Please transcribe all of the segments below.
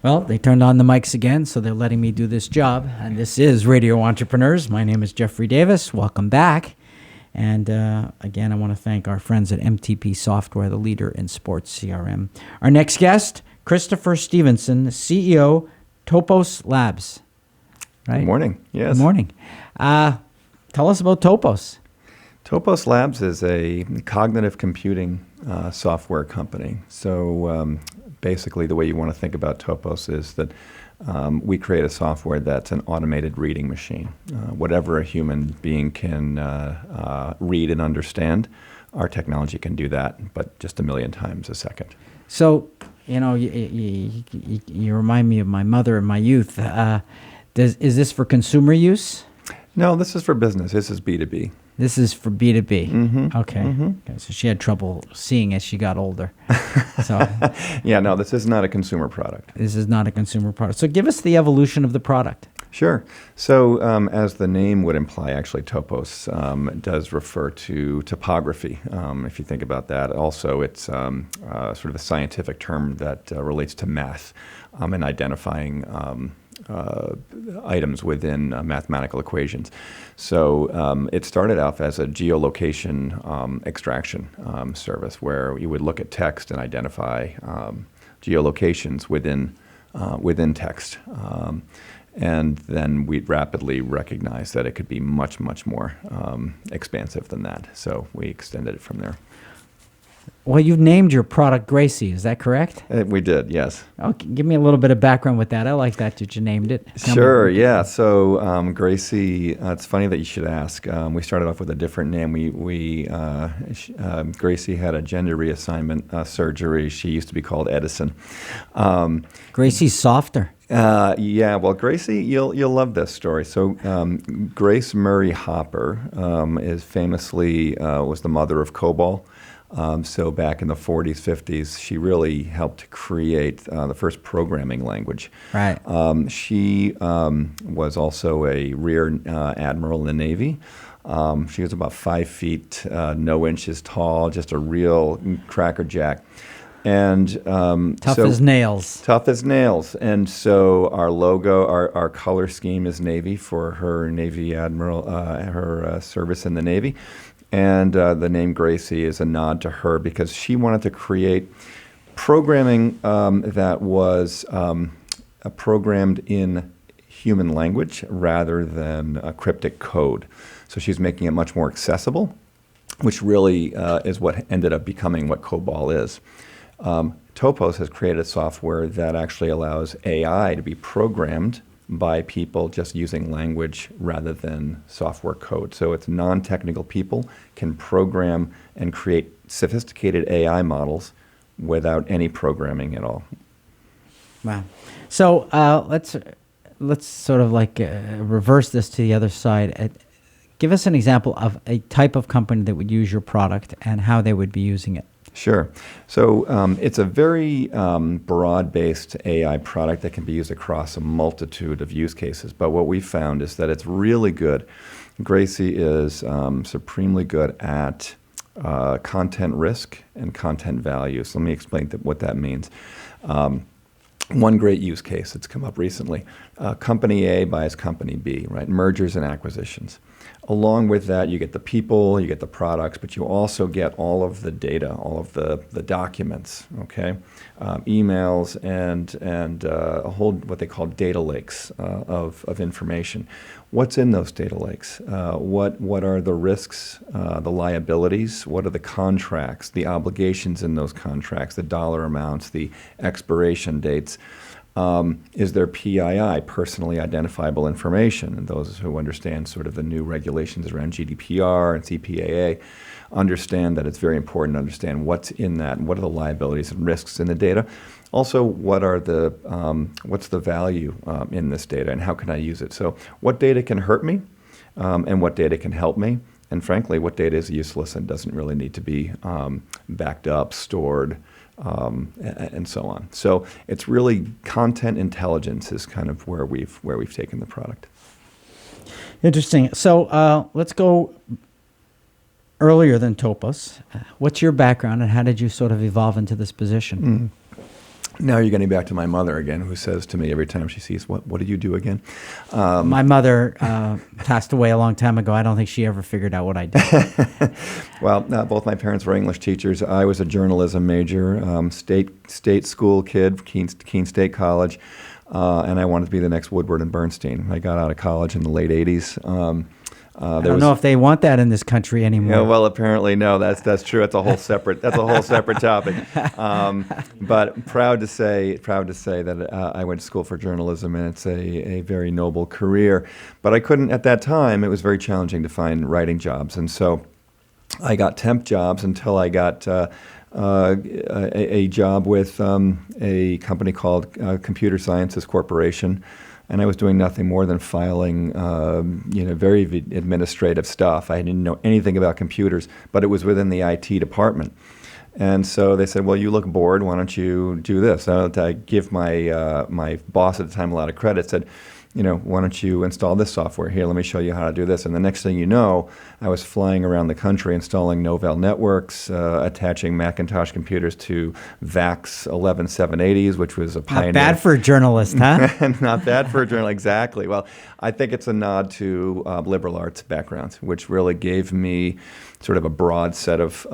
Well, they turned on the mics again, so they're letting me do this job. And this is Radio Entrepreneurs. My name is Jeffrey Davis. Welcome back. And again, I want to thank our friends at MTP Software, the leader in sports CRM. Our next guest, Christopher Stephenson, CEO, Topos Labs. Right? Good morning. Yes. Good morning. Tell us about Topos. Topos Labs is a cognitive computing software company. So basically the way you want to think about Topos is that we create a software that's an automated reading machine. Whatever a human being can read and understand, our technology can do that, but just 1 million times a second. So, you remind me of my mother in my youth. Is this for consumer use? No, this is for business. This is B2B. This is for B2B. Mm-hmm. Okay. Mm-hmm. Okay. So she had trouble seeing as she got older. So yeah, no, this is not a consumer product. this is not a consumer product. So give us the evolution of the product. Sure. So as the name would imply, actually, Topos does refer to topography, if you think about that. Also, it's sort of a scientific term that relates to math and identifying items within mathematical equations. So it started off as a geolocation extraction service where you would look at text and identify geolocations within text. And then we rapidly recognized that it could be much, much more expansive than that. So we extended it from there. Well, you've named your product Gracie. Is that correct? We did, yes. Okay, give me a little bit of background with that. I like that you named it. Sure, yeah. So Gracie, it's funny that you should ask. We started off with a different name. Gracie had a gender reassignment surgery. She used to be called Edison. Gracie's softer. Yeah, well, Gracie, you'll love this story. So Grace Murray Hopper is famously was the mother of COBOL. So back in the 40s, 50s, she really helped create the first programming language. Right. She was also a rear admiral in the Navy. She was about 5 feet, no inches tall, just a real crackerjack. And Tough as nails. Tough as nails. And so our logo, our color scheme is Navy for her Navy admiral, her service in the Navy. And the name Gracie is a nod to her because she wanted to create programming that was programmed in human language rather than a cryptic code. So she's making it much more accessible, which really is what ended up becoming what COBOL is. Topos has created software that actually allows AI to be programmed by people just using language rather than software code. So it's non-technical people can program and create sophisticated AI models without any programming at all. Wow. So let's sort of like reverse this to the other side. Give us an example of a type of company that would use your product and how they would be using it. Sure. So it's a very broad-based AI product that can be used across a multitude of use cases. But what we found is that it's really good. Gracie is supremely good at content risk and content value. So let me explain what that means. One great use case that's come up recently, company A buys company B, right? Mergers and acquisitions. Along with that, you get the people, you get the products, but you also get all of the data, all of the documents, okay? Emails and a whole, what they call data lakes of information. What's in those data lakes? What are the risks, the liabilities? What are the contracts, the obligations in those contracts, the dollar amounts, the expiration dates? Is there PII, personally identifiable information? And those who understand sort of the new regulations around GDPR and CPAA understand that it's very important to understand what's in that and what are the liabilities and risks in the data. Also, what's the value in this data and how can I use it? So what data can hurt me and what data can help me? And frankly, what data is useless and doesn't really need to be backed up, stored, and so on. So it's really content intelligence is kind of where we've taken the product. Interesting. So let's go earlier than Topos. What's your background and how did you sort of evolve into this position? Now you're getting back to my mother again, who says to me every time she sees, what did you do again? My mother passed away a long time ago. I don't think she ever figured out what I did. Well, both my parents were English teachers. I was a journalism major, state school kid, Keene State College, and I wanted to be the next Woodward and Bernstein. I got out of college in the late 80s. I don't know if they want that in this country anymore. Yeah, well, apparently no. That's true. That's a whole separate topic. But proud to say that I went to school for journalism, and it's a very noble career. But I couldn't at that time. It was very challenging to find writing jobs, and so I got temp jobs until I got a job with a company called Computer Sciences Corporation. And I was doing nothing more than filing, very administrative stuff. I didn't know anything about computers, but it was within the IT department. And so they said, well, you look bored. Why don't you do this? I give my boss at the time a lot of credit, said, why don't you install this software? Here, let me show you how to do this. And the next thing you know, I was flying around the country installing Novell networks, attaching Macintosh computers to VAX 11780s, which was a pioneer. Not bad for a journalist, huh? Not bad for a journalist, exactly. Well, I think it's a nod to liberal arts backgrounds, which really gave me sort of a broad set of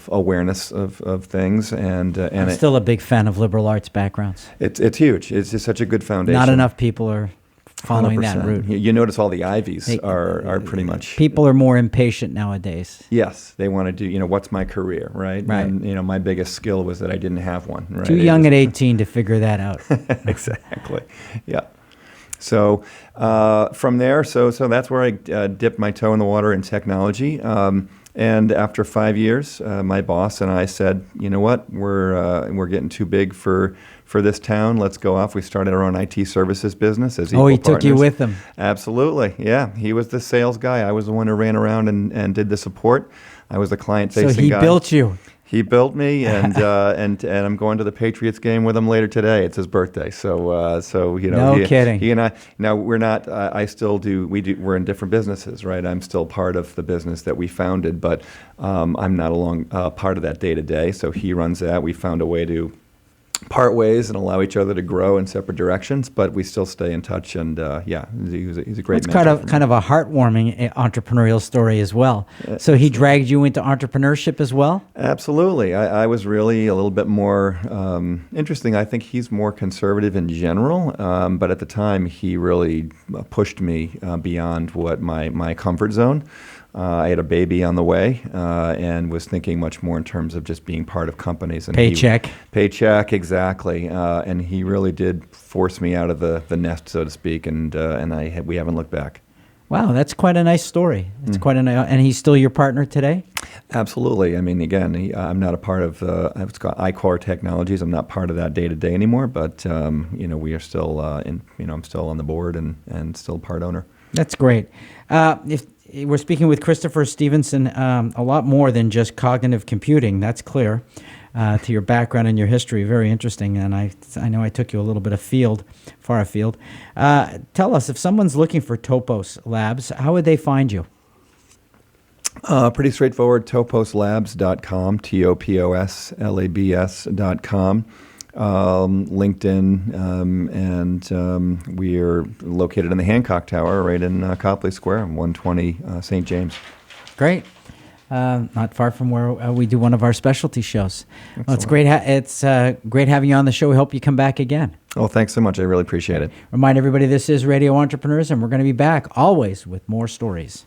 awareness of things. And I'm still a big fan of liberal arts backgrounds. It's huge. It's just such a good foundation. Not enough people are following 100%. that route. You notice all the Ivies are pretty much... People are more impatient nowadays. Yes. They want to do, what's my career, right? Right. And, my biggest skill was that I didn't have one, right? Too young at 18 to figure that out. Exactly. Yeah. So from there, so that's where I dipped my toe in the water in technology. And after 5 years, my boss and I said, you know what, we're getting too big for this town. Let's go off. We started our own IT services business as equal he partners. took you with him. Absolutely, yeah. He was the sales guy. I was the one who ran around and did the support. I was the client-facing guy. So he built you. He built me, and I'm going to the Patriots game with him later today. It's his birthday, so No kidding. He and I. Now we're not. I still do. We're in different businesses, right? I'm still part of the business that we founded, but I'm not along part of that day to day. So he runs that. We found a way to part ways and allow each other to grow in separate directions, but we still stay in touch. And he's a great. It's kind of a heartwarming entrepreneurial story as well. So he dragged you into entrepreneurship as well. Absolutely. I was really a little bit more interesting. I think he's more conservative in general, but at the time he really pushed me beyond what my comfort zone. I had a baby on the way and was thinking much more in terms of just being part of companies. And Paycheck, exactly. And he really did force me out of the nest, so to speak, and we haven't looked back. Wow, that's quite a nice story. It's quite and he's still your partner today? Absolutely. I mean, again, I'm not a part of it's called iCore Technologies. I'm not part of that day to day anymore, but we are still I'm still on the board and still part owner. That's great. If we're speaking with Christopher Stephenson, a lot more than just cognitive computing. That's clear. To your background and your history, very interesting. And I know I took you a little bit far afield. Tell us, if someone's looking for Topos Labs, how would they find you? Pretty straightforward. Toposlabs.com. TOPOSLABS.com. LinkedIn, and we are located in the Hancock Tower, right in Copley Square, 120 St. James. Great. Not far from where we do one of our specialty shows. Well, it's great. It's great having you on the show. We hope you come back again. Oh, thanks so much. I really appreciate it. Remind everybody, this is Radio Entrepreneurs, and we're going to be back always with more stories.